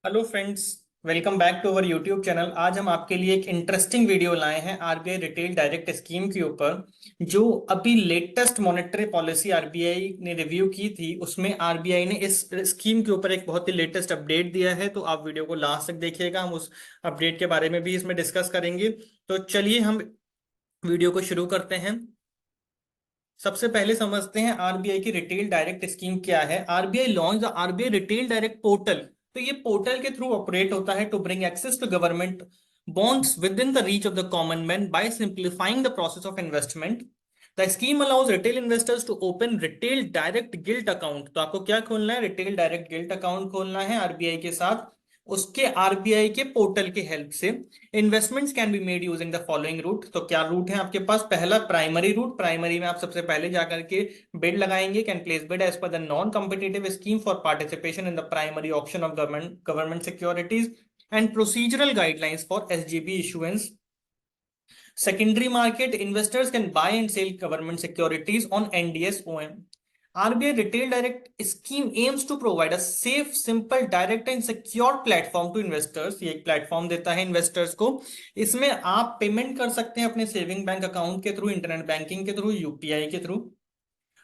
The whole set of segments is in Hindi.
Hello friends. Welcome back to our YouTube channel. आज हम आपके लिए एक इंटरेस्टिंग वीडियो लाए हैं आरबीआई रिटेल डायरेक्ट स्कीम के ऊपर। जो अभी लेटेस्ट मॉनेटरी पॉलिसी आरबीआई ने रिव्यू की थी, उसमें आरबीआई ने इस स्कीम के ऊपर एक बहुत ही लेटेस्ट अपडेट दिया है। तो आप वीडियो को लास्ट तक देखिएगा, हम उस अपडेट के बारे में भी इसमें डिस्कस करेंगे। तो चलिए हम वीडियो को शुरू करते हैं। सबसे पहले समझते हैं आरबीआई की रिटेल डायरेक्ट स्कीम क्या है। RBI launch the RBI retail direct portal. तो ये पोर्टल के थ्रू ऑपरेट होता है to bring access to government bonds within the reach of the common man by simplifying the process of investment. The scheme allows retail investors to open retail direct gilt account। तो आपको क्या खोलना है? रिटेल डायरेक्ट गिल्ट अकाउंट खोलना है आरबीआई के साथ, उसके आरबीआई के पोर्टल के हेल्प से। Investments can be made using the following route. तो क्या रूट है आपके पास? पहला प्राइमरी रूट। प्राइमरी में आप सबसे पहले जाकर के बिड लगाएंगे। Can place bid as per the non competitive scheme for participation in the primary option of government securities and procedural guidelines for SGB issuance. Secondary market investors can buy and sell government securities on NDS OM. RBI Retail Direct scheme aims to provide a safe, simple, direct and secure platform to investors। ये एक प्लेटफॉर्म देता है इन्वेस्टर्स को। इसमें आप पेमेंट कर सकते हैं अपने सेविंग बैंक अकाउंट के थ्रू, इंटरनेट बैंकिंग के थ्रू, यूपीआई के थ्रू।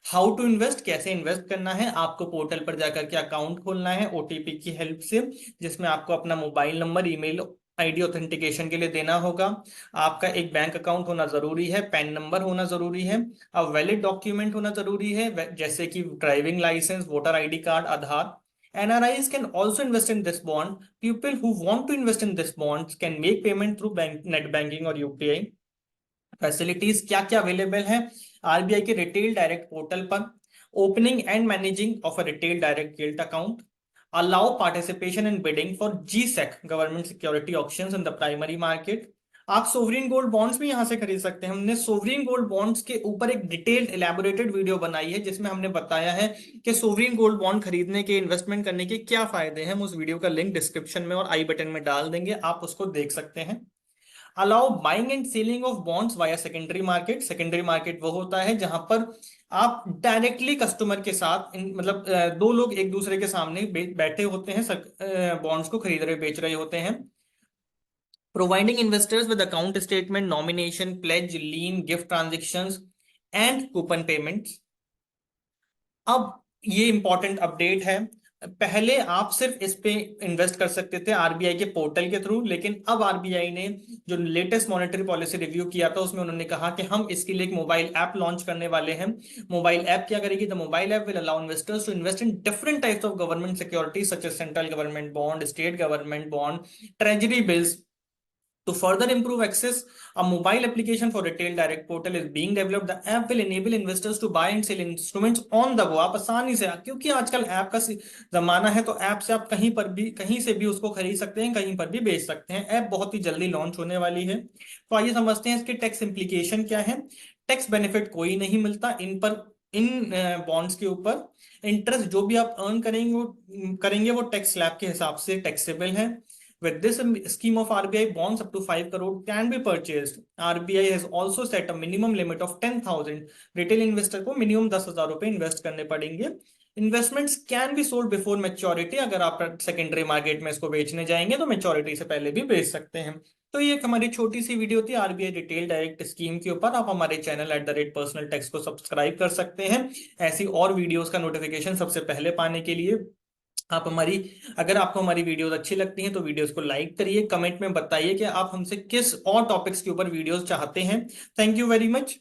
हाउ टू इन्वेस्ट, कैसे इन्वेस्ट करना है? आपको पोर्टल पर जाकर के अकाउंट खोलना है ओटीपी की हेल्प से, जिसमें आपको अपना mobile number, email ID authentication के लिए देना होगा। आपका एक बैंक अकाउंट होना जरूरी है, पैन नंबर होना जरूरी है, अब वैलिड डॉक्यूमेंट होना जरूरी है, जैसे कि driving licence, voter ID card, Aadhaar. NRIs can also invest in this bond. People who want to invest in this bonds can make payment through net banking और यूपीआई। फैसिलिटीज क्या क्या अवेलेबल है आरबीआई के रिटेल डायरेक्ट पोर्टल पर? Opening and managing of a retail direct gilt account, allow participation in bidding for G-sec government security options in the primary market. आप सोवरिन गोल्ड बॉन्ड्स भी यहां से खरीद सकते हैं। हमने सोवरिन गोल्ड बॉन्ड्स के ऊपर एक डिटेल्ड एलैबोरेटेड वीडियो बनाई है, जिसमें हमने बताया है कि सोवरिन गोल्ड बॉन्ड खरीदने के, इन्वेस्टमेंट करने के क्या फायदे हैं। हम उस वीडियो का लिंक डिस्क्रिप्शन में और आई बटन में डाल देंगे, आप उसको देख सकते हैं। Allow buying and selling of bonds via secondary market. Secondary market वो होता है जहां पर आप डायरेक्टली कस्टमर के साथ मतलब दो लोग एक दूसरे के सामने बैठे होते हैं, बॉन्ड्स को खरीद रहे बेच रहे होते हैं। Providing investors with account statement, nomination, pledge, lien, gift transactions and coupon payments. अब ये इंपॉर्टेंट अपडेट है। पहले आप सिर्फ इस पे इन्वेस्ट कर सकते थे आरबीआई के पोर्टल के थ्रू, लेकिन अब आरबीआई ने जो लेटेस्ट मॉनेटरी पॉलिसी रिव्यू किया था, उसमें उन्होंने कहा कि हम इसके लिए एक मोबाइल ऐप लॉन्च करने वाले हैं। मोबाइल ऐप क्या करेगी? The mobile app will allow investors to invest in different types of government securities such as central government bond, state government bond, treasury bills. To further improve access, a mobile application for retail direct portal is being developed. The app will enable investors to buy and sell instruments on the go। आप आसानी से, क्योंकि आजकल ऐप का जमाना है, तो ऐप से आप कहीं पर भी, कहीं से भी उसको खरीद सकते हैं, कहीं पर भी बेच सकते हैं। ऐप बहुत ही जल्दी लॉन्च होने वाली है। तो आइए समझते हैं इसके टैक्स इम्प्लीकेशन क्या है। टैक्स बेनिफिट कोई नहीं मिलता इन पर, इन बॉन्ड्स के ऊपर। इंटरेस्ट जो भी आप अर्न करेंगे वो टैक्स स्लैब के हिसाब से टैक्सेबल है। With this scheme of RBI, bonds up to 5 crore can be purchased. RBI has also set a minimum limit of 10,000। Retail investor को मिनिमम 10,000 रुपए इन्वेस्ट करने पड़ेंगे। Investments can be sold before maturity. अगर आप सेकेंडरी मार्केट में इसको बेचने जाएंगे तो मैच्योरिटी से पहले भी बेच सकते हैं। तो ये एक हमारी छोटी सी वीडियो थी आरबीआई रिटेल डायरेक्ट स्कीम के ऊपर। आप हमारे चैनल @पर्सनल टैक्स को सब्सक्राइब कर सकते हैं ऐसी और वीडियोस का नोटिफिकेशन सबसे पहले पाने के लिए। आप हमारी, अगर आपको हमारी वीडियोस अच्छी लगती हैं तो वीडियोस को लाइक करिए, कमेंट में बताइए कि आप हमसे किस और टॉपिक्स के ऊपर वीडियोस चाहते हैं। Thank you very much.